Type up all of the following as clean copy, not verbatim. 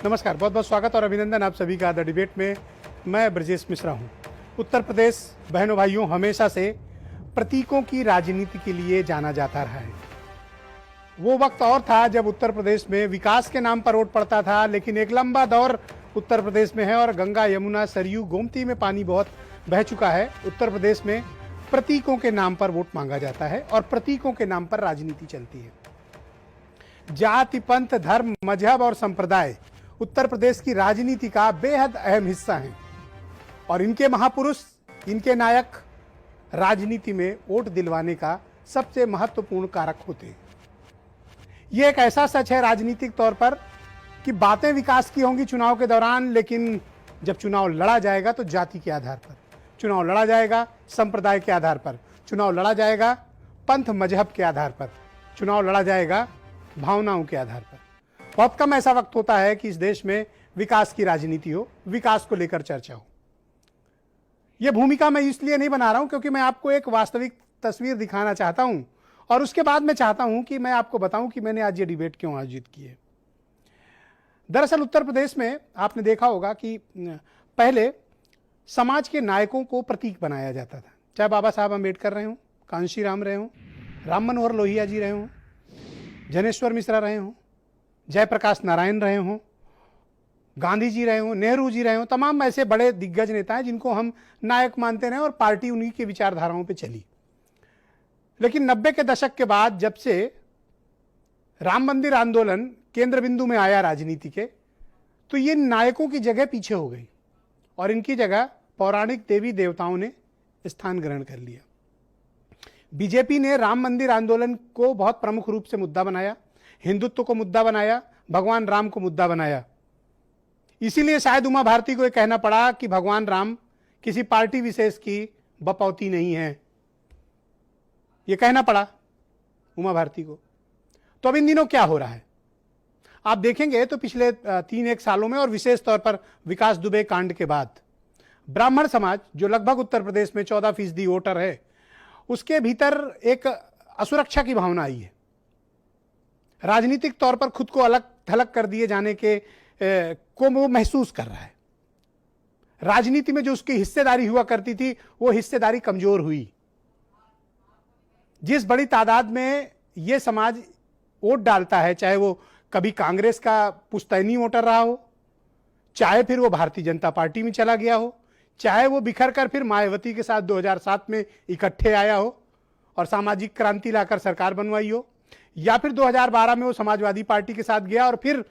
नमस्कार, बहुत बहुत स्वागत और अभिनंदन आप सभी का द डिबेट में। मैं ब्रजेश मिश्रा हूं। उत्तर प्रदेश बहनों भाइयों हमेशा से प्रतीकों की राजनीति के लिए जाना जाता रहा है। वो वक्त और था जब उत्तर प्रदेश में विकास के नाम पर वोट पड़ता था, लेकिन एक लंबा दौर उत्तर प्रदेश में है और गंगा, यमुना, सरयू, गोमती में पानी बहुत बह चुका है। उत्तर प्रदेश में प्रतीकों के नाम पर वोट मांगा जाता है और प्रतीकों के नाम पर राजनीति चलती है। जाति, पंथ, धर्म, मजहब और संप्रदाय उत्तर प्रदेश की राजनीति का बेहद अहम हिस्सा हैं और इनके महापुरुष, इनके नायक राजनीति में वोट दिलवाने का सबसे महत्वपूर्ण कारक होते हैं। यह एक ऐसा सच है राजनीतिक तौर पर कि बातें विकास की होंगी चुनाव के दौरान, लेकिन जब चुनाव लड़ा जाएगा तो जाति के आधार पर चुनाव लड़ा जाएगा, संप्रदाय के आधार पर चुनाव लड़ा जाएगा, पंथ मजहब के आधार पर चुनाव लड़ा जाएगा, भावनाओं के आधार पर। बहुत कम ऐसा वक्त होता है कि इस देश में विकास की राजनीति हो, विकास को लेकर चर्चा हो। यह भूमिका मैं इसलिए नहीं बना रहा हूं क्योंकि मैं आपको एक वास्तविक तस्वीर दिखाना चाहता हूं और उसके बाद मैं चाहता हूं कि मैं आपको बताऊं कि मैंने आज ये डिबेट क्यों आयोजित की है। दरअसल उत्तर प्रदेश में आपने देखा होगा कि पहले समाज के नायकों को प्रतीक बनाया जाता था, चाहे बाबा साहब अम्बेडकर रहे हों, कांशी राम रहे हों, राम मनोहर लोहिया जी रहे हों, जनेश्वर मिश्रा रहे हों, जयप्रकाश नारायण रहे हों, गांधी जी रहे हों, नेहरू जी रहे हों, तमाम ऐसे बड़े दिग्गज नेता हैं जिनको हम नायक मानते रहे और पार्टी उन्हीं के विचारधाराओं पे चली। लेकिन 90 के दशक के बाद जब से राम मंदिर आंदोलन केंद्र बिंदु में आया राजनीति के, तो ये नायकों की जगह पीछे हो गई और इनकी जगह पौराणिक देवी देवताओं ने स्थान ग्रहण कर लिया। बीजेपी ने राम मंदिर आंदोलन को बहुत प्रमुख रूप से मुद्दा बनाया, हिंदुत्व को मुद्दा बनाया, भगवान राम को मुद्दा बनाया। इसीलिए शायद उमा भारती को यह कहना पड़ा कि भगवान राम किसी पार्टी विशेष की बपौती नहीं है, यह कहना पड़ा उमा भारती को। तो अब इन दिनों क्या हो रहा है आप देखेंगे तो पिछले 3-1 सालों में और विशेष तौर पर विकास दुबे कांड के बाद ब्राह्मण समाज, जो लगभग उत्तर प्रदेश में 14% वोटर है, उसके भीतर एक असुरक्षा की भावना आई है। राजनीतिक तौर पर खुद को अलग थलग कर दिए जाने के को वो महसूस कर रहा है। राजनीति में जो उसकी हिस्सेदारी हुआ करती थी वो हिस्सेदारी कमजोर हुई। जिस बड़ी तादाद में ये समाज वोट डालता है, चाहे वो कभी कांग्रेस का पुश्तैनी वोटर रहा हो, चाहे फिर वो भारतीय जनता पार्टी में चला गया हो, चाहे वो बिखर कर फिर मायावती के साथ 2007 में इकट्ठे आया हो और सामाजिक क्रांति लाकर सरकार बनवाई हो, या फिर 2012 में वो समाजवादी पार्टी के साथ गया और फिर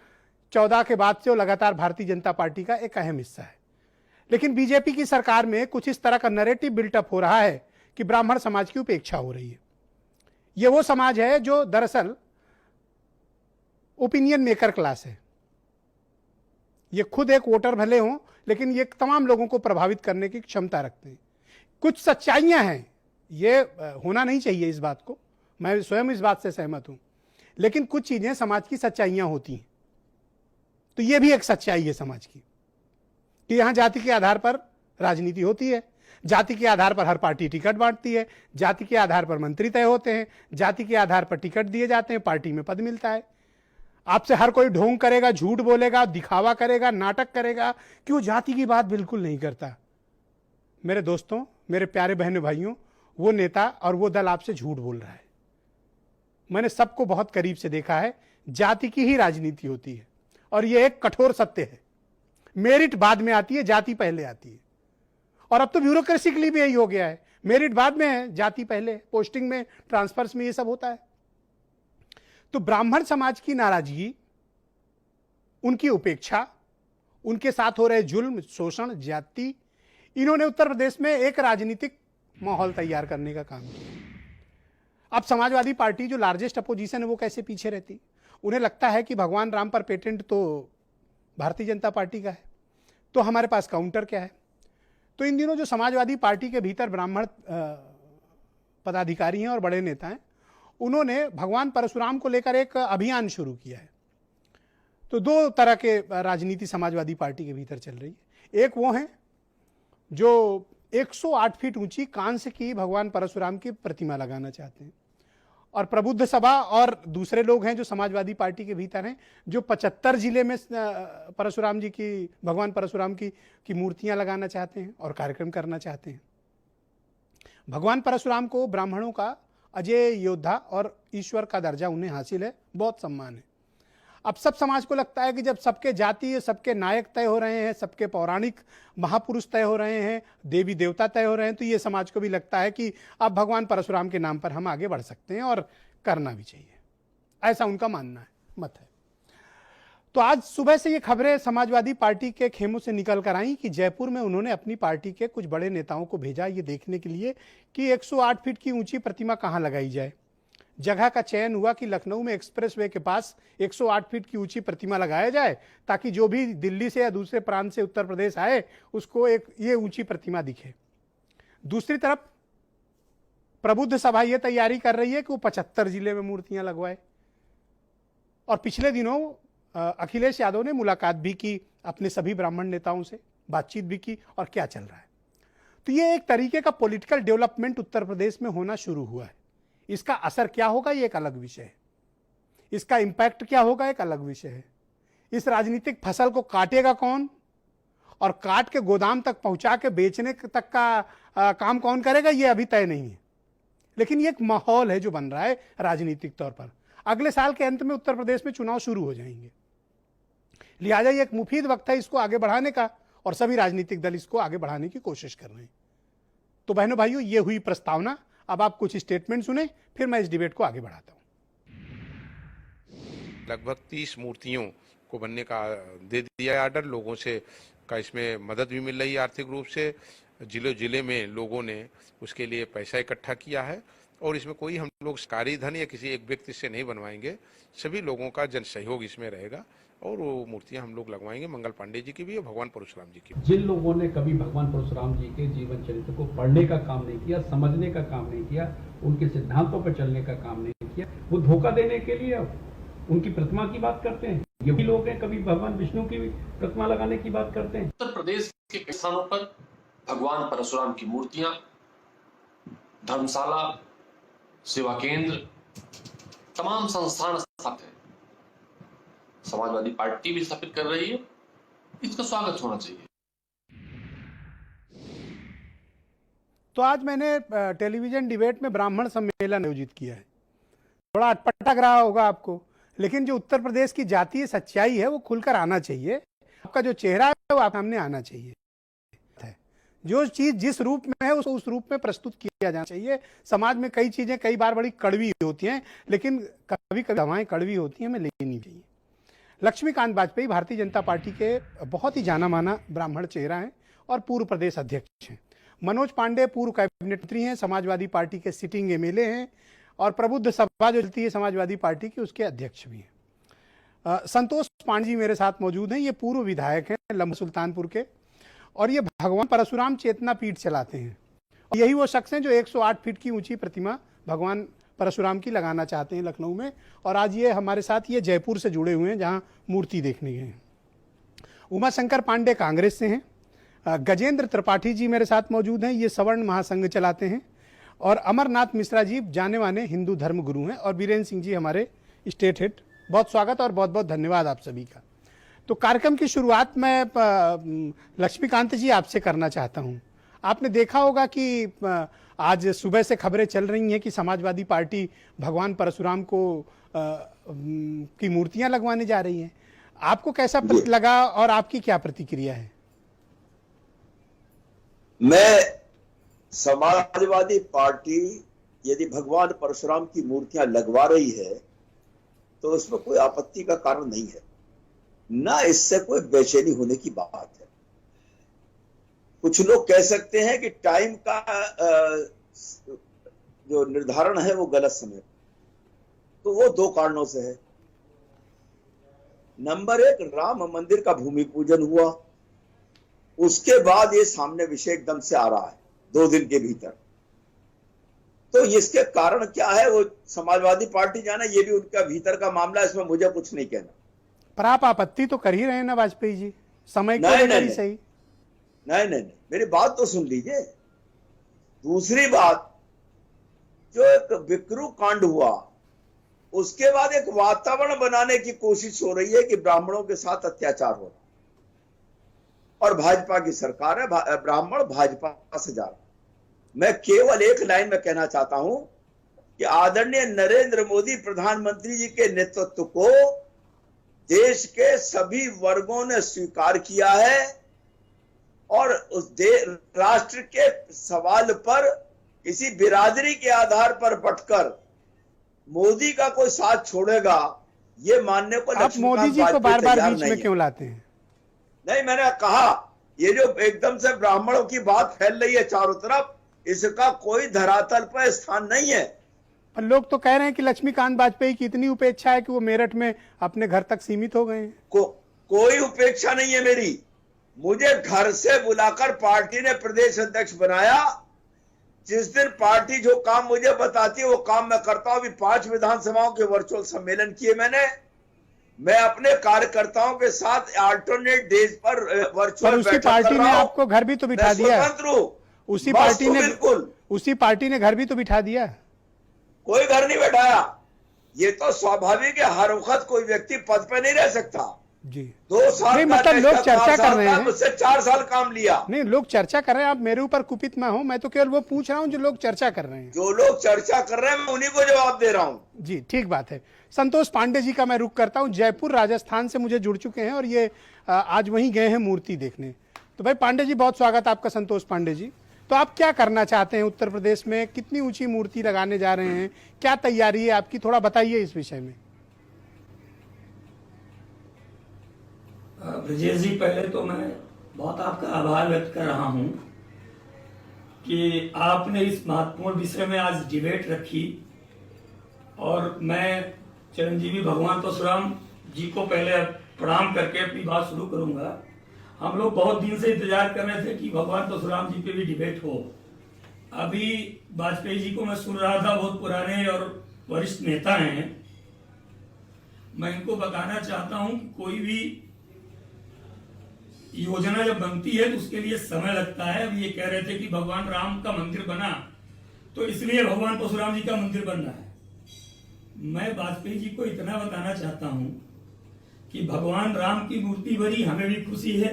14 के बाद से वो लगातार भारतीय जनता पार्टी का एक अहम हिस्सा है। लेकिन बीजेपी की सरकार में कुछ इस तरह का नैरेटिव बिल्टअप हो रहा है कि ब्राह्मण समाज की उपेक्षा हो रही है। ये वो समाज है जो दरअसल ओपिनियन मेकर क्लास है। ये खुद एक वोटर भले हों, लेकिन ये तमाम लोगों को प्रभावित करने की क्षमता रखते हैं। कुछ सच्चाइयां हैं, ये होना नहीं चाहिए, इस बात को मैं स्वयं इस बात से सहमत हूं, लेकिन कुछ चीजें समाज की सच्चाइयां होती हैं। तो ये भी एक सच्चाई है समाज की कि यहां जाति के आधार पर राजनीति होती है, जाति के आधार पर हर पार्टी टिकट बांटती है, जाति के आधार पर मंत्री तय होते हैं, जाति के आधार पर टिकट दिए जाते हैं, पार्टी में पद मिलता है। आपसे हर कोई ढोंग करेगा, झूठ बोलेगा, दिखावा करेगा, नाटक करेगा कि वो जाति की बात बिल्कुल नहीं करता। मेरे दोस्तों, मेरे प्यारे बहनों भाइयों, वो नेता और वो दल आपसे झूठ बोल रहा है। मैंने सबको बहुत करीब से देखा है। जाति की ही राजनीति होती है और यह एक कठोर सत्य है। मेरिट बाद में आती है, जाति पहले आती है। और अब तो ब्यूरोक्रेसी के लिए भी यही हो गया है, मेरिट बाद में है, जाति पहले। पोस्टिंग में, ट्रांसफर्स में ये सब होता है। तो ब्राह्मण समाज की नाराजगी, उनकी उपेक्षा, उनके साथ हो रहे जुल्म, शोषण, ज्यादती, इन्होंने उत्तर प्रदेश में एक राजनीतिक माहौल तैयार करने का काम किया। अब समाजवादी पार्टी जो लार्जेस्ट अपोजिशन है वो कैसे पीछे रहती? उन्हें लगता है कि भगवान राम पर पेटेंट तो भारतीय जनता पार्टी का है, तो हमारे पास काउंटर क्या है? तो इन दिनों जो समाजवादी पार्टी के भीतर ब्राह्मण पदाधिकारी हैं और बड़े नेता हैं, उन्होंने भगवान परशुराम को लेकर एक अभियान शुरू किया है। तो दो तरह के राजनीति समाजवादी पार्टी के भीतर चल रही है। एक वो है जो 108 फीट ऊंची कांस्य की भगवान परशुराम की प्रतिमा लगाना चाहते हैं और प्रबुद्ध सभा और दूसरे लोग हैं जो समाजवादी पार्टी के भीतर हैं, जो 75 जिले में परशुराम जी की, भगवान परशुराम की मूर्तियां लगाना चाहते हैं और कार्यक्रम करना चाहते हैं। भगवान परशुराम को ब्राह्मणों का अजय योद्धा और ईश्वर का दर्जा उन्हें हासिल है, बहुत सम्मान है। अब सब समाज को लगता है कि जब सबके जातीय, सबके नायक तय हो रहे हैं, सबके पौराणिक महापुरुष तय हो रहे हैं, देवी देवता तय हो रहे हैं, तो ये समाज को भी लगता है कि अब भगवान परशुराम के नाम पर हम आगे बढ़ सकते हैं और करना भी चाहिए। ऐसा उनका मानना है, मत है। तो आज सुबह से ये खबरें समाजवादी पार्टी के खेमों से निकल कर आई कि जयपुर में उन्होंने अपनी पार्टी के कुछ बड़े नेताओं को भेजा ये देखने के लिए कि 108 फीट की ऊंची प्रतिमा कहां लगाई जाए। जगह का चयन हुआ कि लखनऊ में एक्सप्रेसवे के पास 108 फीट की ऊंची प्रतिमा लगाया जाए, ताकि जो भी दिल्ली से या दूसरे प्रांत से उत्तर प्रदेश आए उसको एक ये ऊंची प्रतिमा दिखे। दूसरी तरफ प्रबुद्ध सभा ये तैयारी कर रही है कि वो 75 जिले में मूर्तियां लगवाए। और पिछले दिनों अखिलेश यादव ने मुलाकात भी की अपने सभी ब्राह्मण नेताओं से, बातचीत भी की और क्या चल रहा है। तो ये एक तरीके का पॉलिटिकल डेवलपमेंट उत्तर प्रदेश में होना शुरू हुआ है। इसका असर क्या होगा ये एक अलग विषय है, इसका इंपैक्ट क्या होगा एक अलग विषय है। इस राजनीतिक फसल को काटेगा कौन और काट के गोदाम तक पहुंचा के बेचने तक का काम कौन करेगा ये अभी तय नहीं है। लेकिन ये एक माहौल है जो बन रहा है राजनीतिक तौर पर। अगले साल के अंत में उत्तर प्रदेश में चुनाव शुरू हो जाएंगे, लिहाजा ये एक मुफीद वक्त है इसको आगे बढ़ाने का, और सभी राजनीतिक दल इसको आगे बढ़ाने की कोशिश कर रहे हैं। तो बहनों भाइयों, ये हुई प्रस्तावना। अब आप कुछ स्टेटमेंट सुने, फिर मैं इस डिबेट को आगे बढ़ाता हूं। लगभग 30 मूर्तियों को बनने का दे दिया आर्डर। लोगों से का इसमें मदद भी मिल रही है आर्थिक रूप से। जिले में लोगों ने उसके लिए पैसा इकट्ठा किया है, और इसमें कोई हम लोग सरकारी धन या किसी एक व्यक्ति से नहीं बनवाएंगे, सभी लोगों का जन सहयोग इसमें रहेगा, और वो मूर्तियां हम लोग लगवाएंगे। मंगल पांडे जी की भी और भगवान परशुराम जी की भी। जिन लोगों ने कभी भगवान परशुराम जी के जीवन चरित्र को पढ़ने का काम नहीं किया, समझने का काम नहीं किया, उनके सिद्धांतों पर चलने का काम नहीं किया, वो धोखा देने के लिए उनकी प्रतिमा की बात करते हैं। ये भी लोग हैं कभी भगवान विष्णु की प्रतिमा लगाने की बात करते हैं। उत्तर प्रदेश के कई स्थानों पर भगवान परशुराम की मूर्तियां, धर्मशाला, सेवा केंद्र, तमाम संस्थान स्थापित हैं। समाजवादी पार्टी भी स्थापित कर रही है, इसका स्वागत होना चाहिए। तो आज मैंने टेलीविजन डिबेट में ब्राह्मण सम्मेलन आयोजित किया है। थोड़ा अटपटा लग रहा होगा आपको, लेकिन जो उत्तर प्रदेश की जातीय सच्चाई है वो खुलकर आना चाहिए। आपका जो चेहरा है वो आप सामने आना चाहिए। जो चीज जिस रूप में है उसको उस रूप में प्रस्तुत किया जाना चाहिए। समाज में कई चीजें कई बार बड़ी कड़वी होती हैं, लेकिन कभी कभी दवाएं कड़वी होती हैं, हमें लेनी चाहिए। लक्ष्मीकांत वाजपेयी भारतीय जनता पार्टी के बहुत ही जाना माना ब्राह्मण चेहरा हैं और पूर्व प्रदेश अध्यक्ष हैं। मनोज पांडे पूर्व कैबिनेट मंत्री हैं, समाजवादी पार्टी के सिटिंग एमएलए हैं, और प्रबुद्ध सभा जो चलती है समाजवादी पार्टी की उसके अध्यक्ष भी हैं। संतोष पांडे जी मेरे साथ मौजूद हैं, ये पूर्व विधायक हैं लंबा सुल्तानपुर के, और ये भगवान परशुराम चेतना पीठ चलाते हैं। और यही वो शख्स हैं जो 108 फीट की ऊंची प्रतिमा भगवान परशुराम की लगाना चाहते हैं लखनऊ में। और आज ये हमारे साथ ये जयपुर से जुड़े हुए हैं जहां मूर्ति देखने गए हैं। उमाशंकर पांडे कांग्रेस से हैं। गजेंद्र त्रिपाठी जी मेरे साथ मौजूद हैं, ये सवर्ण महासंघ चलाते हैं। और अमरनाथ मिश्रा जी जाने माने हिंदू धर्म गुरु हैं। और बीरेन्द्र सिंह जी हमारे स्टेट हेड। बहुत स्वागत और बहुत बहुत धन्यवाद आप सभी का। तो कार्यक्रम की शुरुआत मैं लक्ष्मीकांत जी आपसे करना चाहता हूं। आपने देखा होगा कि आज सुबह से खबरें चल रही हैं कि समाजवादी पार्टी भगवान परशुराम को की मूर्तियां लगवाने जा रही हैं। आपको कैसा लगा और आपकी क्या प्रतिक्रिया है? मैं समाजवादी पार्टी यदि भगवान परशुराम की मूर्तियां लगवा रही है तो उसमें कोई आपत्ति का कारण नहीं है, ना इससे कोई बेचैनी होने की बात है। कुछ लोग कह सकते हैं कि टाइम का जो निर्धारण है वो गलत समय, तो वो दो कारणों से है। नंबर एक, राम मंदिर का भूमि पूजन हुआ, उसके बाद ये सामने विषय एकदम से आ रहा है 2 दिन के भीतर। तो इसके कारण क्या है वो समाजवादी पार्टी जाने, ये भी उनका भीतर का मामला, इसमें मुझे कुछ नहीं कहना। पर आप आपत्ति तो कर ही रहे हैं ना वाजपेयी जी, समय को लेकर ही सही। नहीं, मेरी बात तो सुन लीजिए। दूसरी बात, जो एक विकृ कांड हुआ उसके बाद एक वातावरण बनाने की कोशिश हो रही है कि ब्राह्मणों के साथ अत्याचार हो रहा है और भाजपा की सरकार है, ब्राह्मण भाजपा से जा रहा है। मैं केवल एक लाइन में कहना चाहता हूं कि आदरणीय नरेंद्र मोदी प्रधानमंत्री जी के नेतृत्व को देश के सभी वर्गों ने स्वीकार किया है और उस राष्ट्र के सवाल पर किसी बिरादरी के आधार पर बटकर मोदी का कोई साथ छोड़ेगा, ये मानने को आप मोदी जी को बार बार बीच में क्यों लाते हैं? नहीं, मैंने कहा ये जो एकदम से ब्राह्मणों की बात फैल रही है चारों तरफ, इसका कोई धरातल पर स्थान नहीं है। पर लोग तो कह रहे हैं कि लक्ष्मीकांत वाजपेयी की इतनी उपेक्षा है कि वो मेरठ में अपने घर तक सीमित हो गए हैं। कोई उपेक्षा नहीं है मेरी। मुझे घर से बुलाकर पार्टी ने प्रदेश अध्यक्ष बनाया। जिस दिन पार्टी जो काम मुझे बताती है वो काम मैं करता हूं। अभी 5 विधानसभाओं के वर्चुअल सम्मेलन किए मैंने। मैं अपने कार्यकर्ताओं के साथ अल्टरनेट डेज पर वर्चुअल उसी पार्टी ने आपको घर भी तो बिठा दिया। उसी पार्टी ने घर भी तो बिठा दिया। कोई घर नहीं बैठाया। ये तो स्वाभाविक है, हर वक्त कोई व्यक्ति पद पर नहीं रह सकता जी। 2 साल नहीं, मतलब लोग चर्चा कर रहे हैं, मुझसे 4 साल काम लिया। नहीं, लोग चर्चा कर रहे हैं। आप मेरे ऊपर कुपित ना हो, मैं तो केवल वो पूछ रहा हूं जो लोग चर्चा कर रहे हैं। जो लोग चर्चा कर रहे हैं मैं उन्हीं को जवाब दे रहा हूं। जी, ठीक बात है। संतोष पांडे जी का मैं रुख करता हूं। जयपुर राजस्थान से मुझे जुड़ चुके हैं और ये आज वहीं गए हैं मूर्ति देखने। तो भाई पांडे जी, बहुत स्वागत आपका। संतोष पांडे जी, तो आप क्या करना चाहते हैं उत्तर प्रदेश में? कितनी ऊंची मूर्ति लगाने जा रहे हैं? क्या तैयारी है आपकी? थोड़ा बताइए इस विषय में। ब्रजेश जी, पहले तो मैं बहुत आपका आभार व्यक्त कर रहा हूं कि आपने इस महत्वपूर्ण विषय में आज डिबेट रखी। और मैं चिरंजीवी भगवान परशुराम जी को पहले प्रणाम करके अपनी बात शुरू करूंगा। हम लोग बहुत दिन से इंतजार कर रहे थे कि भगवान परशुराम जी पे भी डिबेट हो। अभी वाजपेयी जी को मैं सुन रहा था, बहुत पुराने और वरिष्ठ नेता हैं। मैं इनको बताना चाहता हूं कि कोई भी योजना जब बनती है तो उसके लिए समय लगता है। अब ये कह रहे थे कि भगवान राम का मंदिर बना तो इसलिए भगवान परशुराम जी का मंदिर बन रहा है। मैं वाजपेयी जी को इतना बताना चाहता हूं कि भगवान राम की मूर्ति बनी, हमें भी खुशी है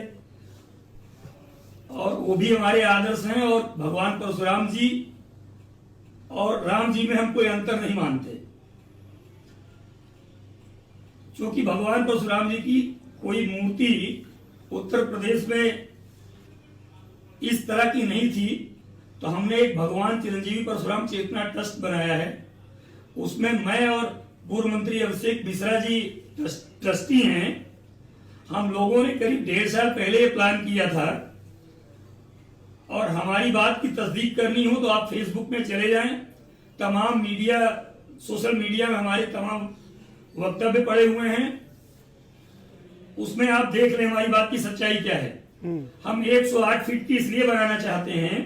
और वो भी हमारे आदर्श हैं। और भगवान परशुराम जी और राम जी में हम कोई अंतर नहीं मानते, क्योंकि भगवान परशुराम जी की कोई मूर्ति उत्तर प्रदेश में इस तरह की नहीं थी। तो हमने एक भगवान चिरंजीवी परशुराम चेतना ट्रस्ट बनाया है। उसमें मैं और पूर्व मंत्री अभिषेक मिश्रा जी ट्रस्टी हैं। हम लोगों ने करीब 1.5 साल पहले प्लान किया था। और हमारी बात की तस्दीक करनी हो तो आप फेसबुक में चले जाएं। तमाम मीडिया, सोशल मीडिया में हमारे तमाम वक्तव्य पड़े हुए हैं। उसमें आप देख लें हमारी बात की सच्चाई क्या है। हम 108 फीट की इसलिए बनाना चाहते हैं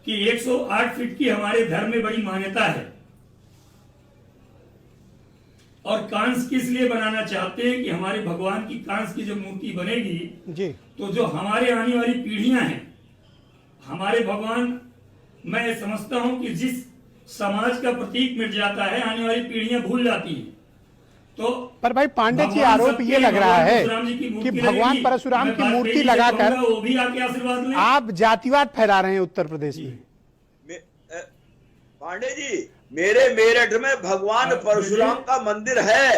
कि 108 फीट की हमारे धर्म में बड़ी मान्यता है। और कांस किस लिए बनाना चाहते हैं कि हमारे भगवान की कांस की जब मूर्ति बनेगी जी, तो जो हमारे आने वाली पीढ़ियां हैं, हमारे भगवान, मैं समझता हूं कि जिस समाज का प्रतीक मिट जाता है आने वाली पीढ़ियां भूल जाती हैं। तो पर भाई पांडे जी, आरोप ये लग रहा है कि भगवान परशुराम की मूर्ति लगाकर वो भी आके आशीर्वाद लें। आप जातिवाद फैला रहे हैं उत्तर प्रदेश में। पांडे जी, मेरे मेरठ में भगवान परशुराम का मंदिर है।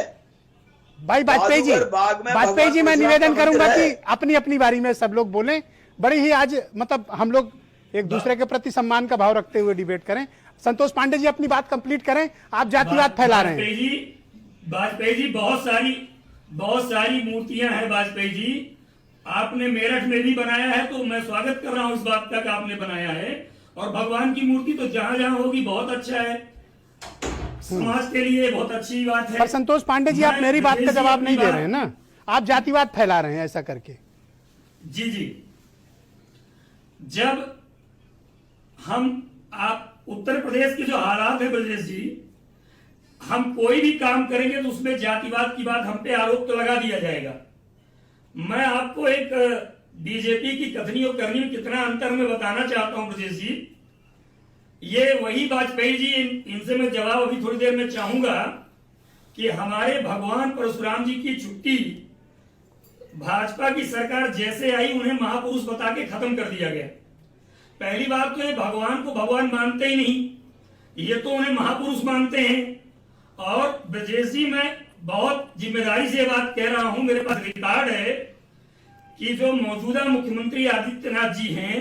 भाई वाजपेयी जी, मैं निवेदन करूंगा कि अपनी अपनी बारी में सब लोग बोलें। बड़ी ही आज मतलब हम लोग एक दूसरे के प्रति सम्मान का भाव रखते हुए डिबेट करें। संतोष पांडे जी, अपनी बात कंप्लीट करें। आप जातिवाद फैला रहे हैं। वाजपेयी जी, बहुत सारी मूर्तियां हैं। वाजपेयी जी, आपने मेरठ में भी बनाया है तो मैं स्वागत कर रहा हूं इस बात का कि आपने बनाया है। और भगवान की मूर्ति तो जहां जहां होगी बहुत अच्छा है, समाज के लिए बहुत अच्छी बात है। पर संतोष पांडे जी, आप मेरी बात का जवाब नहीं दे रहे हैं ना। आप जातिवाद फैला रहे हैं ऐसा करके। जी, जब आप उत्तर प्रदेश के जो हालात है ब्रजेश जी, हम कोई भी काम करेंगे तो उसमें जातिवाद की बात हम पे आरोप तो लगा दिया जाएगा। मैं आपको एक बीजेपी की कथनी और करनी में कितना अंतर मैं बताना चाहता हूं ब्रजेश जी। ये वही वाजपेयी जी, इनसे मैं जवाब अभी थोड़ी देर में चाहूंगा कि हमारे भगवान परशुराम जी की छुट्टी भाजपा की सरकार जैसे आई उन्हें महापुरुष बता के खत्म कर दिया गया। पहली बात तो ये भगवान को भगवान मानते ही नहीं, ये तो उन्हें महापुरुष मानते हैं। और ब्रजेश जी, मैं बहुत जिम्मेदारी से बात कह रहा हूं, मेरे पास रिकॉर्ड है कि जो मौजूदा मुख्यमंत्री आदित्यनाथ जी हैं,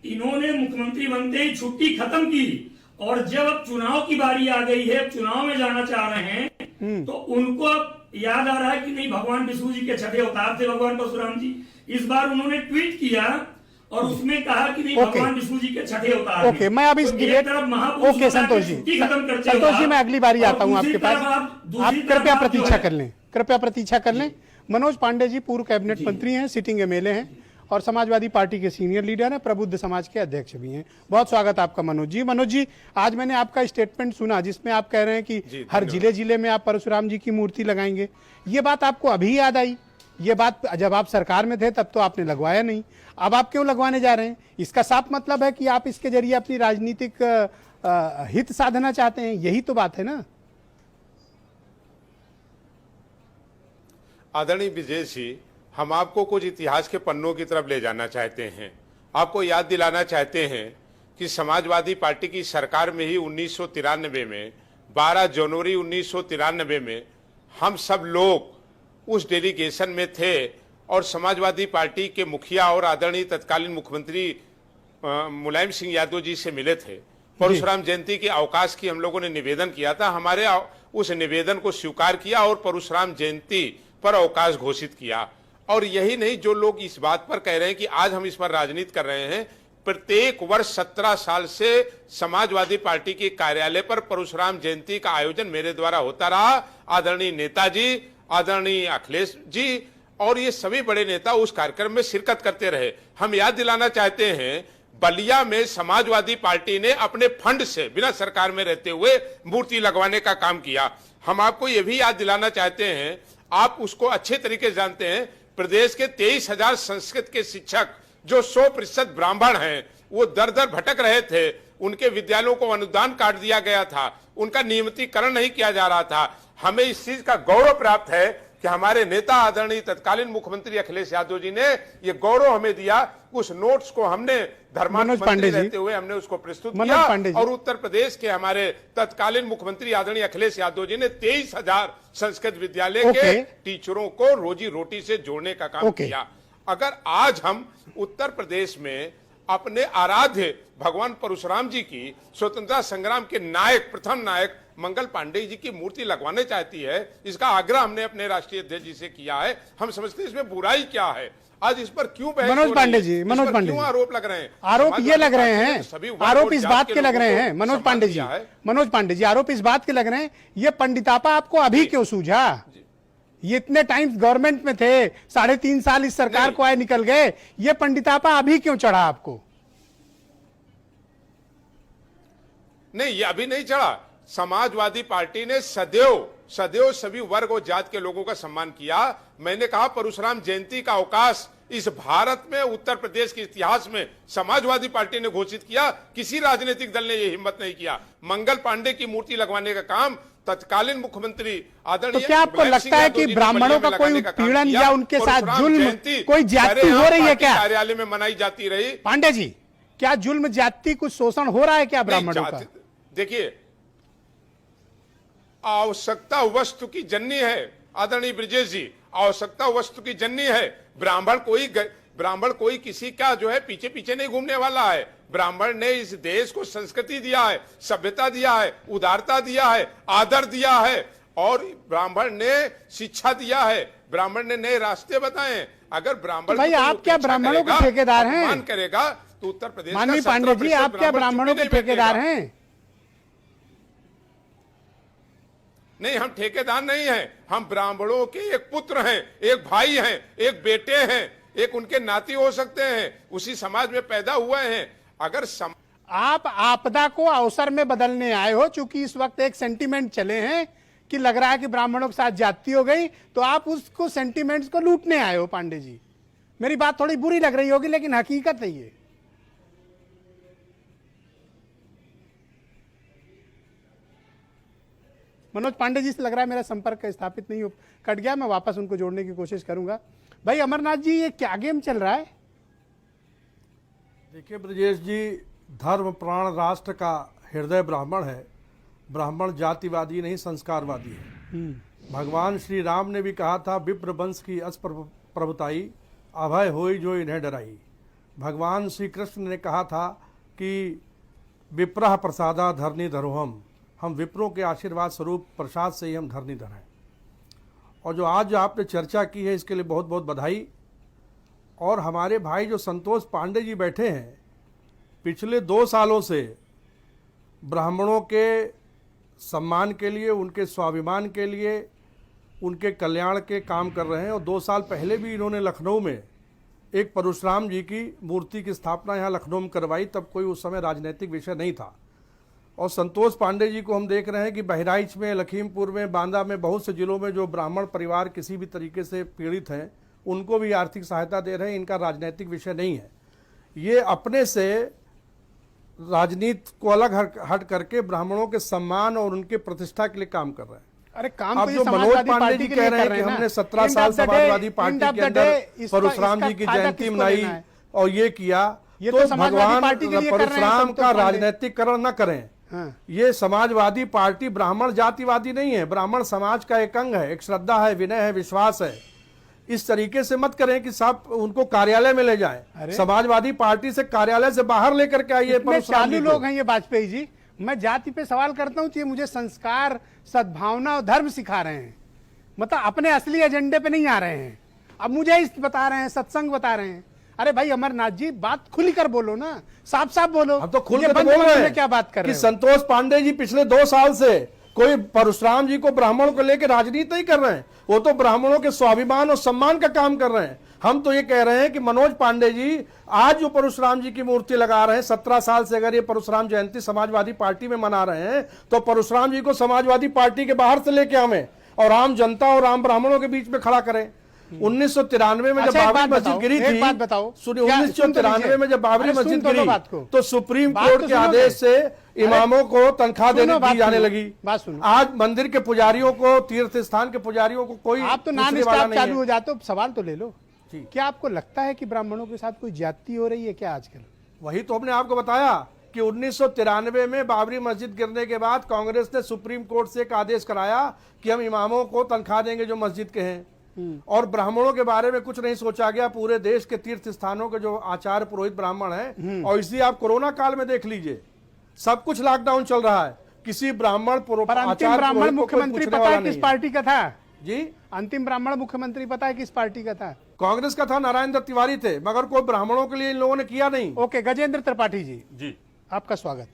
इन्होंने मुख्यमंत्री बनते ही छुट्टी खत्म की, और जब अब चुनाव की बारी आ गई है, चुनाव में जाना चाह रहे हैं, तो उनको अब याद आ रहा है कि नहीं, भगवान विष्णु जी के छठे अवतार थे भगवान परशुराम जी। इस बार उन्होंने ट्वीट किया और उसमें कहा कि नहीं, भगवान विष्णु जी के छठे अवतार। ओके, मैं अब इस डिबेट ओके संतोष जी मैं अगली बारी आता हूं आपके पास, आप कृपया प्रतीक्षा कर लें, कृपया प्रतीक्षा कर लें। मनोज पांडे जी पूर्व कैबिनेट मंत्री हैं, सिटिंग एमएलए हैं और समाजवादी पार्टी के सीनियर लीडर हैं, प्रबुद्ध समाज के अध्यक्ष भी हैं। बहुत स्वागत आपका मनोज जी। मनोज जी, आज मैंने आपका स्टेटमेंट सुना जिसमें आप कह रहे हैं कि हर जिले में आप परशुराम जी की मूर्ति लगाएंगे। ये बात आपको अभी याद आई? ये बात जब आप सरकार में थे तब तो आपने लगवाया नहीं, अब आप क्यों लगवाने जा रहे हैं? इसका साफ मतलब है कि आप इसके जरिए अपनी राजनीतिक हित साधना चाहते हैं, यही तो बात है ना? आदरणीय ब्रजेश जी, हम आपको कुछ इतिहास के पन्नों की तरफ ले जाना चाहते हैं। आपको याद दिलाना चाहते हैं कि समाजवादी पार्टी की सरकार में ही 1993 में 12 जनवरी 1993 में हम सब लोग उस डेलीगेशन में थे और समाजवादी पार्टी के मुखिया और आदरणीय तत्कालीन मुख्यमंत्री मुलायम सिंह यादव जी से मिले थे। परशुराम जयंती के अवकाश की हम लोगों ने निवेदन किया था, हमारे उस निवेदन को स्वीकार किया और परशुराम जयंती पर अवकाश घोषित किया। और यही नहीं, जो लोग इस बात पर कह रहे हैं कि आज हम इस पर राजनीति कर रहे हैं, प्रत्येक वर्ष 17 साल से समाजवादी पार्टी के कार्यालय पर परशुराम जयंती का आयोजन मेरे द्वारा होता रहा। आदरणीय नेताजी, आदरणीय अखिलेश जी और ये सभी बड़े नेता उस कार्यक्रम में शिरकत करते रहे। हम याद दिलाना चाहते हैं, बलिया में समाजवादी पार्टी ने अपने फंड से बिना सरकार में रहते हुए मूर्ति लगवाने का काम किया। हम आपको ये भी याद दिलाना चाहते हैं, आप उसको अच्छे तरीके से जानते हैं, प्रदेश के 23,000 संस्कृत के शिक्षक जो 100% ब्राह्मण हैं, वो दर दर भटक रहे थे, उनके विद्यालयों को अनुदान काट दिया गया था, उनका नियमितीकरण नहीं किया जा रहा था। हमें इस चीज का गौरव प्राप्त है कि हमारे नेता आदरणीय तत्कालीन मुख्यमंत्री अखिलेश यादव जी ने ये गौरव हमें दिया। उस नोट्स को हमने धर्मांतरित रहते हुए हमने उसको प्रस्तुत किया और उत्तर प्रदेश के हमारे तत्कालीन मुख्यमंत्री आदरणीय अखिलेश यादव जी ने 23,000 संस्कृत विद्यालय के टीचरों को रोजी रोटी से जोड़ने का काम किया। अगर आज हम उत्तर प्रदेश में अपने आराध्य भगवान परशुराम जी की स्वतंत्रता संग्राम के नायक, प्रथम नायक मंगल पांडे जी की मूर्ति लगवाने चाहती है, इसका आग्रह हमने अपने राष्ट्रीय अध्यक्ष जी से किया है। हम समझते हैं इसमें बुराई क्या है, आज इस पर क्यों बहस मनोज पांडे जी, मनोज पांडे क्यों आरोप लग रहे हैं? आरोप ये लग रहे हैं, आरोप इस बात के लग रहे हैं मनोज पांडे जी, मनोज पांडे जी, आरोप इस बात के लग रहे हैं, ये पंडितापा आपको अभी क्यों सूझा? ये इतने टाइम्स गवर्नमेंट में थे, 3.5 साल इस सरकार को आए निकल गए, ये पंडितापा अभी क्यों चढ़ा आपको? नहीं, ये अभी नहीं चढ़ा। समाजवादी पार्टी ने सदैव सभी वर्ग और जात के लोगों का सम्मान किया। मैंने कहा परशुराम जयंती का अवकाश इस भारत में, उत्तर प्रदेश के इतिहास में समाजवादी पार्टी ने घोषित किया, किसी राजनीतिक दल ने यह हिम्मत नहीं किया। मंगल पांडे की मूर्ति लगवाने का काम तत्कालीन मुख्यमंत्री आदरणीय, तो क्या आपको लगता है कि ब्राह्मणों का कोई उत्पीड़न या उनके साथ जुल्म, कोई ज्यादती हो रही है क्या? कार्यालय में मनाई जाती रही। पांडे जी, क्या जुल्म, ज्यादती, कुछ शोषण हो रहा है क्या ब्राह्मणों का? देखिए, आवश्यकता वस्तु की जननी है आदरणीय ब्रजेश जी, आवश्यकता वस्तु की जननी है। ब्राह्मण कोई किसी का जो है पीछे पीछे नहीं घूमने वाला है। ब्राह्मण ने इस देश को संस्कृति दिया है, सभ्यता दिया है, उदारता दिया है, आदर दिया है और ब्राह्मण ने शिक्षा दिया है, ब्राह्मण ने नए रास्ते बताए। अगर ब्राह्मण भाई आप क्या ब्राह्मणों के ठेकेदार हैं? मान करेगा तो उत्तर प्रदेश माननीय पांडे जी, आप क्या ब्राह्मणों के ठेकेदार हैं? नहीं, हम ठेकेदार नहीं हैं, हम ब्राह्मणों के एक पुत्र हैं, एक भाई हैं, एक बेटे हैं, एक उनके नाती हो सकते हैं, उसी समाज में पैदा हुए हैं। अगर आप आपदा को अवसर में बदलने आए हो, चूंकि इस वक्त एक सेंटीमेंट चले हैं कि लग रहा है कि ब्राह्मणों के साथ जाति हो गई, तो आप उसको सेंटीमेंट्स को लूटने आए हो। पांडे जी, मेरी बात थोड़ी बुरी लग रही होगी लेकिन हकीकत है ये। मनोज पांडे जी से लग रहा है मेरा संपर्क स्थापित नहीं हो, कट गया। मैं वापस उनको जोड़ने की कोशिश करूंगा। भाई अमरनाथ जी, ये क्या गेम चल रहा है? देखिए ब्रजेश जी, धर्म प्राण राष्ट्र का हृदय ब्राह्मण है। ब्राह्मण जातिवादी नहीं, संस्कारवादी है। भगवान श्री राम ने भी कहा था, विप्र वंश की अस प्रभुताई, अभय होई जो इन्हें डराई। भगवान श्री कृष्ण ने कहा था कि विप्रह प्रसादा धरनी धरोहम, हम विप्रों के आशीर्वाद स्वरूप प्रसाद से ही हम धरनीधर हैं। और जो आज आपने चर्चा की है, इसके लिए बहुत बहुत बधाई। और हमारे भाई जो संतोष पांडे जी बैठे हैं, पिछले 2 सालों से ब्राह्मणों के सम्मान के लिए, उनके स्वाभिमान के लिए, उनके कल्याण के काम कर रहे हैं। और 2 साल पहले भी इन्होंने लखनऊ में एक परशुराम जी की मूर्ति की स्थापना यहाँ लखनऊ में करवाई। तब कोई उस समय राजनीतिक विषय नहीं था। और संतोष पांडे जी को हम देख रहे हैं कि बहराइच में, लखीमपुर में, बांदा में, बहुत से जिलों में जो ब्राह्मण परिवार किसी भी तरीके से पीड़ित हैं, उनको भी आर्थिक सहायता दे रहे हैं। इनका राजनीतिक विषय नहीं है। ये अपने से राजनीति को अलग हट करके ब्राह्मणों के सम्मान और उनके प्रतिष्ठा के लिए काम कर रहे हैं। अरे काम अब तो ये जो मनोज समाजवादी पांडे पार्टी जी के कह लिए रहे हैं कर कि हैं हमने ना। 17 साल End of the day- Samajwadi party end of के the अंदर day इसका परशुराम जी की फायदा जयंती किसको मनाई लेना है? और ये किया, ये तो तो समाजवादी भगवान पार्टी के लिए कर रहे हैं परशुराम संतोष का पांडे। राजनीतिकरण न करें। हाँ। ये समाजवादी पार्टी ब्राह्मण जातिवादी नहीं है, ब्राह्मण समाज का एक अंग है, एक श्रद्धा है, विनय है, विश्वास है। इस तरीके से मत करें कि सब उनको कार्यालय में ले जाएं। समाजवादी पार्टी से कार्यालय से बाहर लेकर के आइए। चालू लोग हैं ये वाजपेयी जी। मैं जाति पे सवाल करता हूँ तो ये मुझे संस्कार, सद्भावना और धर्म सिखा रहे हैं, मतलब अपने असली एजेंडे पे नहीं आ रहे हैं। अब मुझे इस बता रहे हैं, सत्संग बता रहे हैं। अरे भाई अमरनाथ जी, बात खुली कर बोलो ना, साफ साफ बोलो। हम तो खुल ये के तो बंद बोल बंद रहे में हैं क्या बात कर रहे कि हो? संतोष पांडे जी पिछले 2 साल से कोई परशुराम जी को, ब्राह्मणों को लेकर राजनीति नहीं कर रहे हैं। वो तो ब्राह्मणों के स्वाभिमान और सम्मान का काम कर रहे हैं। हम तो ये कह रहे हैं कि मनोज पांडे जी आज जो परशुराम जी की मूर्ति लगा रहे हैं, 17 साल से अगर ये परशुराम जयंती समाजवादी पार्टी में मना रहे हैं, तो परशुराम जी को समाजवादी पार्टी के बाहर से लेके आवे और आम जनता और आम ब्राह्मणों के बीच में खड़ा करें। 1993 में जब बाबरी मस्जिद गिरी थी, 1993 में जब बाबरी मस्जिद गिरी तो सुप्रीम कोर्ट के आदेश से इमामों को तनख्वाह दी जाने लगी। बात सुनो। आज मंदिर के पुजारियों को, तीर्थ स्थान के पुजारियों को कोई आप तो नॉन स्टॉप चालू हो जाते हो। सवाल तो ले लो। क्या आपको लगता है कि ब्राह्मणों के साथ कोई ज्यादती हो रही है क्या आजकल? वही तो हमने आपको बताया कि 1993 में बाबरी मस्जिद गिरने के बाद कांग्रेस ने सुप्रीम कोर्ट से एक आदेश कराया कि हम इमामों को तनख्वाह देंगे जो मस्जिद के हैं, और ब्राह्मणों के बारे में कुछ नहीं सोचा गया। पूरे देश के तीर्थ स्थानों के जो आचार्य पुरोहित ब्राह्मण हैं, और इसलिए आप कोरोना काल में देख लीजिए, सब कुछ लॉकडाउन चल रहा है। किसी ब्राह्मण अंतिम ब्राह्मण मुख्यमंत्री पता है किस पार्टी का था जी? अंतिम ब्राह्मण मुख्यमंत्री पता है किस पार्टी का था? कांग्रेस का था, नारायण दत्त तिवारी थे, मगर कोई ब्राह्मणों के लिए इन लोगों ने किया नहीं। ओके, गजेंद्र त्रिपाठी जी, जी आपका स्वागत।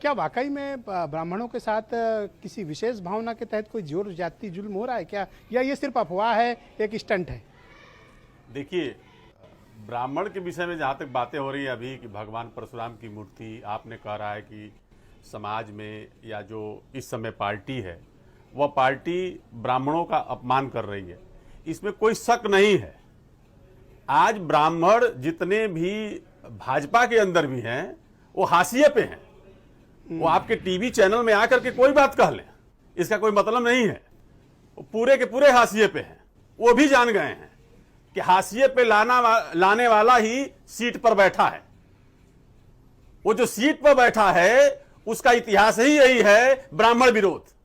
क्या वाकई में ब्राह्मणों के साथ किसी विशेष भावना के तहत कोई जोर जाति जुल्म हो रहा है क्या, या ये सिर्फ अफवाह है, एक स्टंट है? देखिए, ब्राह्मण के विषय में जहाँ तक बातें हो रही है अभी कि भगवान परशुराम की मूर्ति, आपने कह रहा है कि समाज में या जो इस समय पार्टी है वह पार्टी ब्राह्मणों का अपमान कर रही है, इसमें कोई शक नहीं है। आज ब्राह्मण जितने भी भाजपा के अंदर भी हैं वो हाशिए पे हैं। वो आपके टीवी चैनल में आकर के कोई बात कह लें, इसका कोई मतलब नहीं है। वो पूरे के पूरे हाशिए पे हैं। वो भी जान गए हैं कि हाशिए पे लाने वाला ही सीट पर बैठा है। वो जो सीट पर बैठा है उसका इतिहास ही यही है, ब्राह्मण विरोध।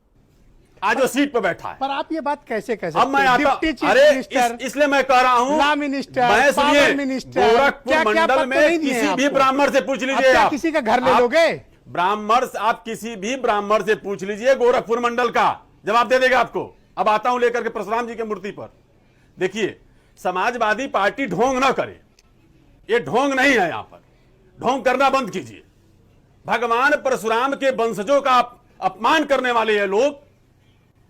आज जो सीट पर बैठा है। पर आप ये बात कैसे कह सकते अब मैं आता, इसलिए मैं कह रहा हूं, लॉ मिनिस्टर, मैं पावर मिनिस्टर, गोरखपुर मंडल में किसी भी ब्राह्मण से पूछ लीजिए। आप किसी का घर ले लोगे? ब्राह्मण, आप किसी भी ब्राह्मण से पूछ लीजिए गोरखपुर मंडल का, जवाब दे देगा आपको। अब आता हूं लेकर के परशुराम जी की मूर्ति पर। देखिए, समाजवादी पार्टी ढोंग ना करे, ये ढोंग नहीं है। यहां पर ढोंग करना बंद कीजिए। भगवान परशुराम के वंशजों का अपमान करने वाले ये लोग।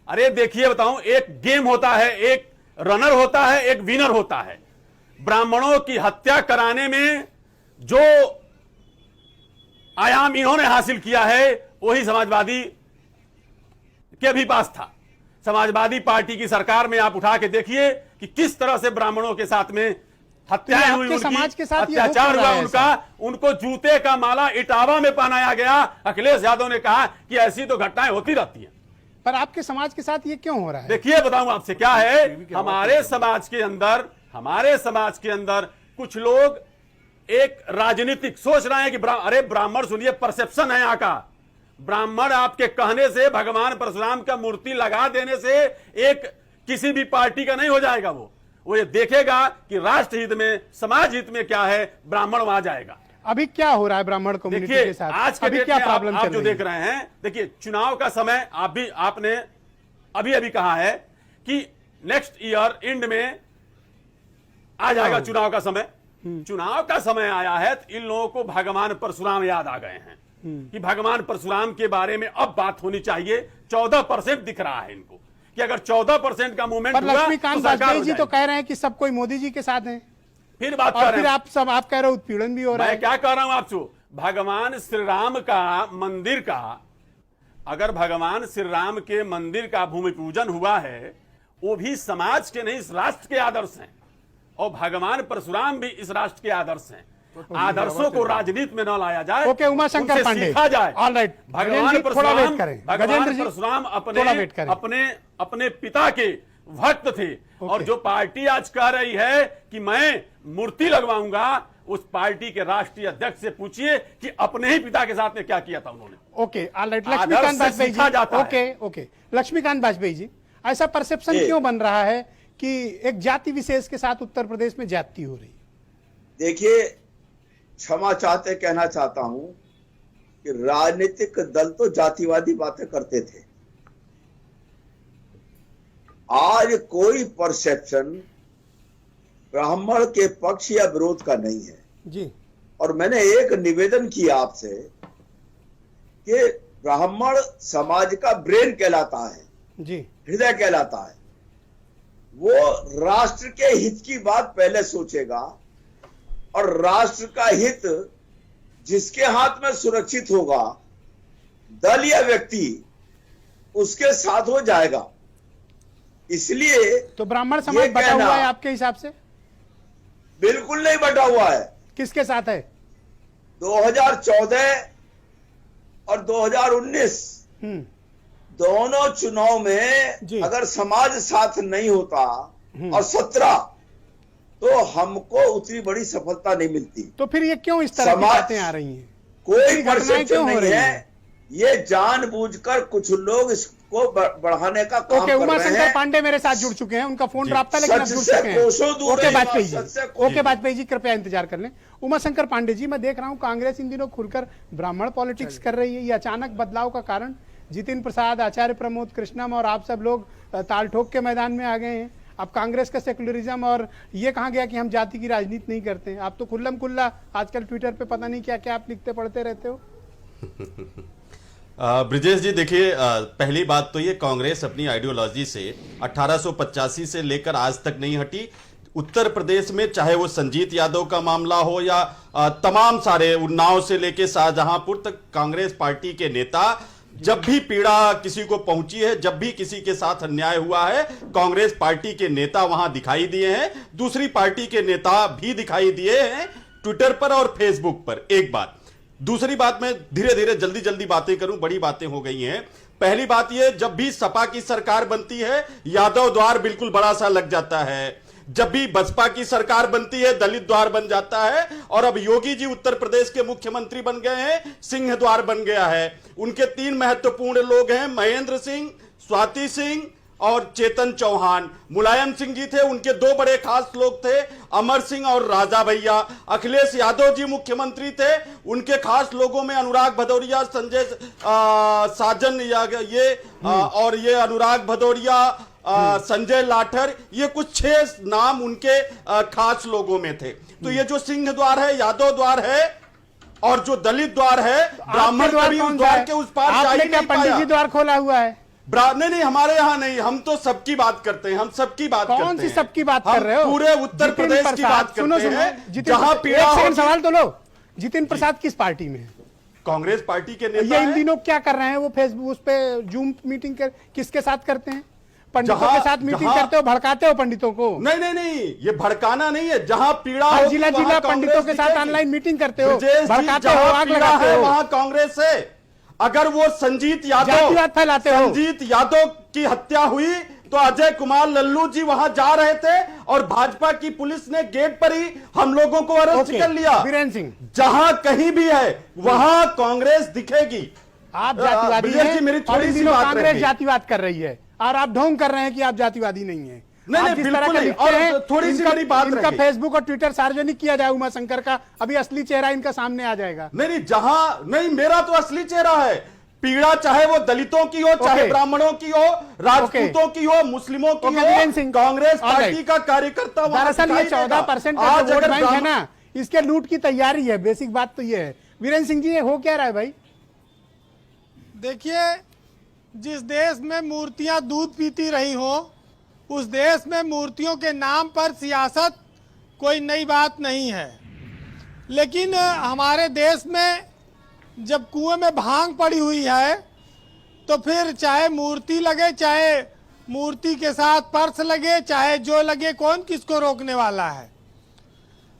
अरे देखिए, बताऊं, एक गेम होता है, एक रनर होता है, एक विनर होता है। ब्राह्मणों की हत्या कराने में जो आयाम इन्होंने हासिल किया है वही समाजवादी के भी पास था। समाजवादी पार्टी की सरकार में आप उठा के देखिए कि किस तरह से ब्राह्मणों के साथ में हत्याएं हुई, उनकी समाज के साथ अत्याचार हुआ उनका, उनको जूते का माला इटावा में पहनाया गया। अखिलेश यादव ने कहा कि ऐसी तो घटनाएं होती रहती हैं। पर आपके समाज के साथ ये क्यों हो रहा है? देखिए बताऊं आपसे क्या है, हमारे समाज के अंदर कुछ लोग एक राजनीतिक सोच रहे हैं कि अरे ब्राह्मण सुनिए, परसेप्शन है यहाँ का। ब्राह्मण आपके कहने से, भगवान परशुराम का मूर्ति लगा देने से एक किसी भी पार्टी का नहीं हो जाएगा। वो ये देखेगा कि राष्ट्र हित में, समाज हित में क्या है, ब्राह्मण वहां जाएगा। अभी क्या हो रहा है ब्राह्मण कम्युनिटी के साथ? आज के अभी क्या प्रॉब्लम आप चल जो रही है? देख रहे हैं, देखिए चुनाव का समय, आपने अभी कहा है कि नेक्स्ट ईयर एंड में आ जाएगा चुनाव का समय। चुनाव का समय आया है तो इन लोगों को भगवान परशुराम याद आ गए हैं कि भगवान परशुराम के बारे में अब बात होनी चाहिए। 14% दिख रहा है इनको कि अगर 14% का मूवमेंट पर हुआ लक्ष्मीकांत तो सरकार वाजपेयी हो जी तो जाएगी। कह रहे हैं कि सब कोई मोदी जी के साथ हैं, फिर बात और कर फिर रहे हैं, आप कह रहे हो उत्पीड़न भी हो रहा मैं है। क्या कह रहा हूं आपसे, भगवान श्री राम का मंदिर का, अगर भगवान श्री राम के मंदिर का भूमि पूजन हुआ है, वो भी समाज के नहीं, इस राष्ट्र के आदर्श हैं, और भगवान परशुराम भी इस राष्ट्र के आदर्श हैं। आदर्शों को राजनीति में न लाया जाए। ओके, उमाशंकर उनसे पांडे, सीखा जाए। ऑल राइट, भगवान थोड़ा वेट करें। भगवान गजेंद्र जी, परशुराम थोड़ा वेट करें। अपने पिता के भक्त थे, और जो पार्टी आज कह रही है कि मैं मूर्ति लगवाऊंगा, उस पार्टी के राष्ट्रीय अध्यक्ष से पूछिए कि अपने ही पिता के साथ में क्या किया था उन्होंने। ओके, ऑलराइट, आदर्श लक्ष्मीकांत से वाजपेयी सीखा जी, जाता है। ओके ओके, लक्ष्मीकांत वाजपेयी जी, ऐसा परसेप्शन जी। क्यों बन रहा है कि एक जाति विशेष के साथ उत्तर प्रदेश में ज्यादती हो रही है? देखिए, क्षमा चाहते कहना चाहता हूं कि राजनीतिक दल तो जातिवादी बातें करते थे। आज कोई परसेप्शन ब्राह्मण के पक्ष या विरोध का नहीं है जी। और मैंने एक निवेदन किया आपसे कि ब्राह्मण समाज का ब्रेन कहलाता है, जी, हृदय कहलाता है। वो राष्ट्र के हित की बात पहले सोचेगा, और राष्ट्र का हित जिसके हाथ में सुरक्षित होगा, दल या व्यक्ति, उसके साथ हो जाएगा। इसलिए तो ब्राह्मण समाज बटा कहना- हुआ है आपके हिसाब से? बिल्कुल नहीं बटा हुआ है। किसके साथ है? 2014 और 2019 दोनों चुनाव जी। में अगर समाज साथ नहीं होता और 17, तो हमको उतनी बड़ी सफलता नहीं मिलती। तो फिर ये क्यों इस तरह की समाज- बातें आ रही हैं? कोई ऐसी घटनाएं परसेप्शन क्यों हो नहीं रही है। हैं? ये जानबूझकर कुछ लोग इसको बढ़ाने का काम ओके, कर रहे उमाशंकर हैं। पांडे मेरे साथ जुड़ चुके हैं, उनका फोन राब्ता, लेकिन अब सच जुड़ से चुके हैं। कोसों दूर ओके है ये वाजपेयी बात, जी, सच से ओके वाजपेयी जी, कृपया इंतजार कर लें। उमाशंकर पांडे जी, मैं देख रहा हूं कांग्रेस इन दिनों खुलकर ब्राह्मण पॉलिटिक्स कर रही है। ये अचानक बदलाव का कारण जितिन प्रसाद, आचार्य प्रमोद कृष्णम और आप सब लोग ताल ठोक के मैदान में आ गए हैं। अब कांग्रेस का सेकुलरिज्म, और ये कहा गया कि हम जाति की राजनीति नहीं करते हैं। आप तो खुल्लम खुल्ला आजकल ट्विटर पे पता नहीं क्या क्या आप लिखते पढ़ते रहते हो। ब्रिजेश जी, देखिए, पहली बात तो ये, कांग्रेस अपनी आइडियोलॉजी से 1885 से लेकर आज तक नहीं हटी। उत्तर प्रदेश में चाहे वो संजीत यादव का मामला हो या तमाम सारे, उन्नाव से लेके शाहजहांपुर तक, कांग्रेस पार्टी के नेता, जब भी पीड़ा किसी को पहुंची है, जब भी किसी के साथ अन्याय हुआ है, कांग्रेस पार्टी के नेता वहां दिखाई दिए हैं। दूसरी पार्टी के नेता भी दिखाई दिए हैं ट्विटर पर और फेसबुक पर। एक बात। दूसरी बात, मैं धीरे धीरे जल्दी जल्दी बातें करूं, बड़ी बातें हो गई हैं। पहली बात यह, जब भी सपा की सरकार बनती है, यादव द्वार बिल्कुल बड़ा सा लग जाता है। जब भी बसपा की सरकार बनती है, दलित द्वार बन जाता है। और अब योगी जी उत्तर प्रदेश के मुख्यमंत्री बन गए हैं, सिंह द्वार बन गया है। उनके 3 महत्वपूर्ण लोग हैं, महेंद्र सिंह, स्वाति सिंह और चेतन चौहान। मुलायम सिंह जी थे, उनके 2 बड़े खास लोग थे, अमर सिंह और राजा भैया। अखिलेश यादव जी मुख्यमंत्री थे, उनके खास लोगों में अनुराग भदौरिया, संजय साजन, और ये अनुराग भदौरिया, संजय लाठर, ये कुछ 6 नाम उनके खास लोगों में थे। तो ये जो सिंह द्वार है, यादव द्वार है, और जो दलित द्वार है, ब्राह्मण कभी उस द्वार के उस पार जा ही नहीं पंडित जी पाया। द्वार खोला हुआ है? नहीं, हमारे यहाँ नहीं, हम तो सबकी बात करते हैं, हम सबकी बात करते हैं। कौन सी सबकी बात कर रहे हो? हम पूरे उत्तर जितिन प्रदेश की प्रसाद, बात सुनो, करते सुनो, हैं, जहां पीड़ा एक सेकंड होगी। सवाल तो लो। जितिन प्रसाद किस पार्टी में है? कांग्रेस पार्टी के नेता ये इन हैं। दिनों क्या कर रहे हैं? वो फेसबुक उस पे जूम मीटिंग किसके साथ करते हैं? पंडितों के साथ मीटिंग करते हो, भड़काते हो पंडितों को? नहीं, ये भड़काना नहीं है। जहां पीड़ा हर होगी, जिला वहां पंडितों कांग्रेस के साथ दिखेगी। ऑनलाइन मीटिंग करते हो, ब्रजेश जी, भड़काते हो, जहां आग पीड़ा लगाते है, हो। वहां कांग्रेस है। अगर वो संजीत यादव जातिवाद फैलाते हो। संजीत यादव की हत्या हुई तो अजय कुमार लल्लू जी वहां जा रहे थे और भाजपा की पुलिस ने गेट पर ही हम लोगों को अरेस्ट कर लिया। वीरेंद्र सिंह, जहां कहीं भी है वहां कांग्रेस दिखेगी। आप जातिवादी ब्रिजेश हैं जी, मेरी और थोड़ी इन सी दिनों बात कांग्रेस रहेगी। जातिवाद कर रही है और आप ढोंग कर रहे हैं कि आप जातिवादी नहीं है। नहीं, आप नहीं, जिस तरह बिल्कुल का नहीं। लिखते और हैं, थोड़ी सी मेरी बात इनका रहेगी। फेसबुक और ट्विटर सार्वजनिक किया जाए उमा शंकर का, अभी असली चेहरा इनका सामने आ जाएगा। नहीं, जहां नहीं, मेरा तो असली चेहरा है। पीड़ा चाहे वो दलितों की हो, चाहे ब्राह्मणों की हो, राजपूतों की हो, मुस्लिमों की हो, कांग्रेस पार्टी का कार्यकर्ता वहां दरअसल ये दिखाई देगा। 14% का आज जो वोट अगर बैंक है ना, इसके लूट की तैयारी है। बेसिक बात तो ये है। वीरेंद्र सिंह जी, ये हो क्या रहा है भाई? देखिए, जिस देश में मूर्तियां दूध पीती रही हो, उस देश में मूर्तियों के नाम पर सियासत कोई नई बात नहीं है। लेकिन हमारे देश में जब कुएं में भांग पड़ी हुई है तो फिर चाहे मूर्ति लगे, चाहे मूर्ति के साथ पर्स लगे, चाहे जो लगे, कौन किसको रोकने वाला है।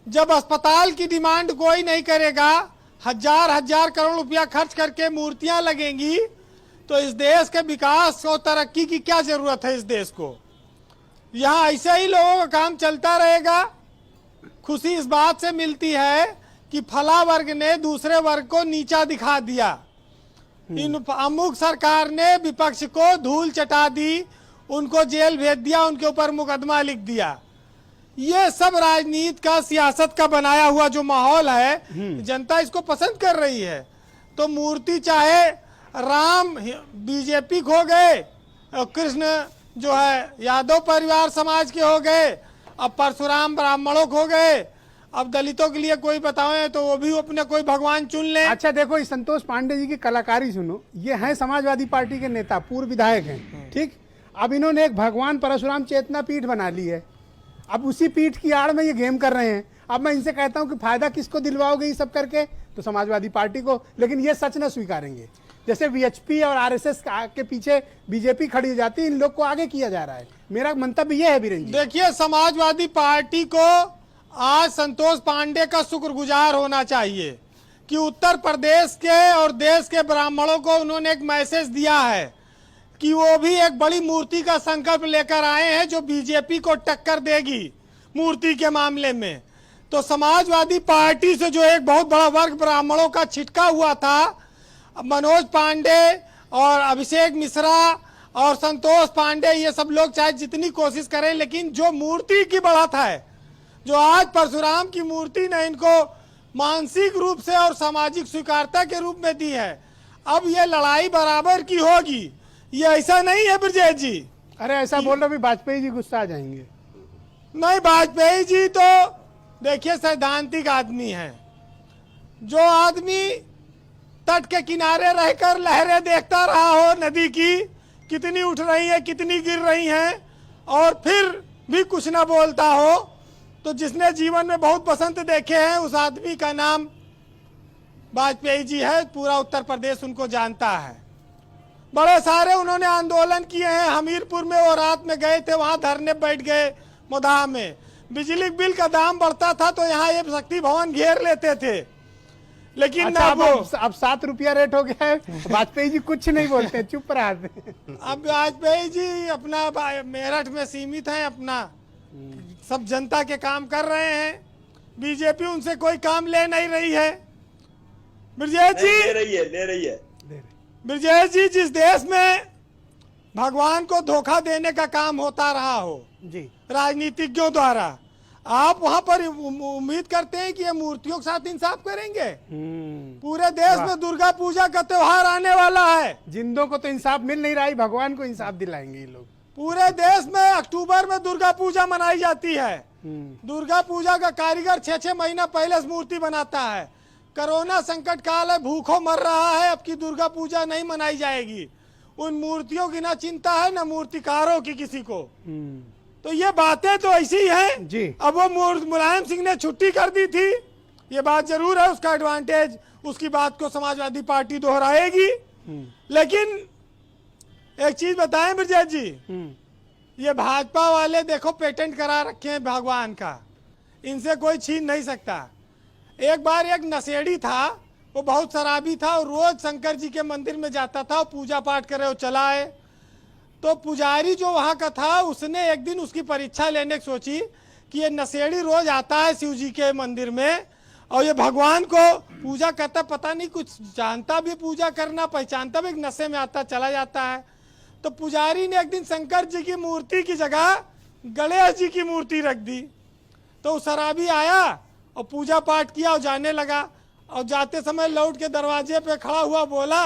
जब अस्पताल की डिमांड कोई नहीं करेगा, हजार हजार करोड़ रुपया खर्च करके मूर्तियां लगेंगी, तो इस देश के विकास और तरक्की की क्या जरूरत है इस देश को? यहाँ ऐसे ही लोगों का काम चलता रहेगा। खुशी इस बात से मिलती है कि फला वर्ग ने दूसरे वर्ग को नीचा दिखा दिया। इन अमुक सरकार ने विपक्ष को धूल चटा दी, उनको जेल भेज दिया, उनके ऊपर मुकदमा लिख दिया। ये सब राजनीति का, सियासत का बनाया हुआ जो माहौल है, जनता इसको पसंद कर रही है। तो मूर्ति चाहे राम बीजेपी को गए, कृष्ण जो है यादव परिवार समाज के हो गए, अब परशुराम ब्राह्मणों को हो गए, अब दलितों के लिए कोई बताओ तो वो भी अपने कोई भगवान चुन ले। अच्छा देखो, इस संतोष पांडे जी की कलाकारी सुनो। ये हैं समाजवादी पार्टी के नेता, पूर्व विधायक हैं, ठीक। अब इन्होंने एक भगवान परशुराम चेतना पीठ बना ली है। अब उसी पीठ की आड़ में ये गेम कर रहे हैं। अब मैं इनसे कहता हूं कि फायदा किसको दिलवाओगे ये सब करके? तो समाजवादी पार्टी को। लेकिन ये सच न स्वीकारेंगे। जैसे वीएचपी और आरएसएस के पीछे बीजेपी खड़ी हो जाती है, इन लोग को आगे किया जा रहा है। मेरा मंतव्य ये है वीरेंद्र जी। देखिए, समाजवादी पार्टी को आज संतोष पांडे का शुक्रगुजार होना चाहिए कि उत्तर प्रदेश के और देश के ब्राह्मणों को उन्होंने एक मैसेज दिया है कि वो भी एक बड़ी मूर्ति का संकल्प लेकर आए हैं जो बीजेपी को टक्कर देगी मूर्ति के मामले में। तो समाजवादी पार्टी से जो एक बहुत बड़ा वर्ग ब्राह्मणों का छिटका हुआ था, मनोज पांडे और अभिषेक मिश्रा और संतोष पांडे, ये सब लोग चाहे जितनी कोशिश करें, लेकिन जो मूर्ति की बढ़त है, जो आज परशुराम की मूर्ति ने इनको मानसिक रूप से और सामाजिक स्वीकारता के रूप में दी है, अब ये लड़ाई बराबर की होगी। ये ऐसा नहीं है ब्रजेश जी। अरे ऐसा बोल रहे, वाजपेयी जी गुस्सा आ जाएंगे। नहीं, वाजपेयी जी तो देखिए सैद्धांतिक आदमी है। जो आदमी तट के किनारे रहकर लहरें देखता रहा हो, नदी की कितनी उठ रही है, कितनी गिर रही हैं, और फिर भी कुछ ना बोलता हो, तो जिसने जीवन में बहुत बसंत देखे हैं उस आदमी का नाम वाजपेयी जी है। पूरा उत्तर प्रदेश उनको जानता है। बड़े सारे उन्होंने आंदोलन किए हैं। हमीरपुर में वो रात में गए थे, वहां धरने बैठ गए। मोदाह में बिजली बिल का दाम बढ़ता था तो यहाँ ये शक्ति भवन घेर लेते थे। लेकिन अच्छा, अब 7 रुपया रेट हो गया है। वाजपेयी जी कुछ नहीं बोलते, चुप रहते। अब वाजपेयी जी अपना मेरठ में सीमित हैं, अपना सब जनता के काम कर रहे हैं। बीजेपी उनसे कोई काम ले नहीं रही है। ब्रजेश जी ले रही है। ब्रजेश जी, जिस देश में भगवान को धोखा देने का काम होता रहा हो जी राजनीतिज्ञों द्वारा, आप वहां पर उम्मीद करते हैं कि ये मूर्तियों के साथ इंसाफ करेंगे? पूरे देश में दुर्गा पूजा का त्योहार आने वाला है। जिंदों को तो इंसाफ मिल नहीं रहा है, भगवान को इंसाफ दिलाएंगे ये लोग। पूरे देश में अक्टूबर में दुर्गा पूजा मनाई जाती है। दुर्गा पूजा का कारीगर 6-6 महीना पहले से मूर्ति बनाता है। कोरोना संकट काल है, भूखों मर रहा है, अब की दुर्गा पूजा नहीं मनाई जाएगी। उन मूर्तियों की ना चिंता है ना मूर्तिकारों की किसी को। तो ये बातें तो ऐसी हैं जी। अब वो मुलायम सिंह ने छुट्टी कर दी थी, ये बात जरूर है, उसका एडवांटेज, उसकी बात को समाजवादी पार्टी दोहराएगी। लेकिन एक चीज बताएं ब्रजेश जी, ये भाजपा वाले देखो पेटेंट करा रखे हैं भगवान का, इनसे कोई छीन नहीं सकता। एक बार एक नशेड़ी था, वो बहुत शराबी था और रोज शंकर जी के मंदिर में जाता था और पूजा पाठ करे और चला आए। तो पुजारी जो वहाँ का था उसने एक दिन उसकी परीक्षा लेने की सोची कि ये नशेड़ी रोज आता है शिव जी के मंदिर में और ये भगवान को पूजा करता, पता नहीं कुछ जानता भी पूजा करना, पहचानता भी, नशे में आता चला जाता है। तो पुजारी ने एक दिन शंकर जी की मूर्ति की जगह गणेश जी की मूर्ति रख दी। तो शराबी आया और पूजा पाठ किया और जाने लगा और जाते समय लौट के दरवाजे पे खड़ा हुआ बोला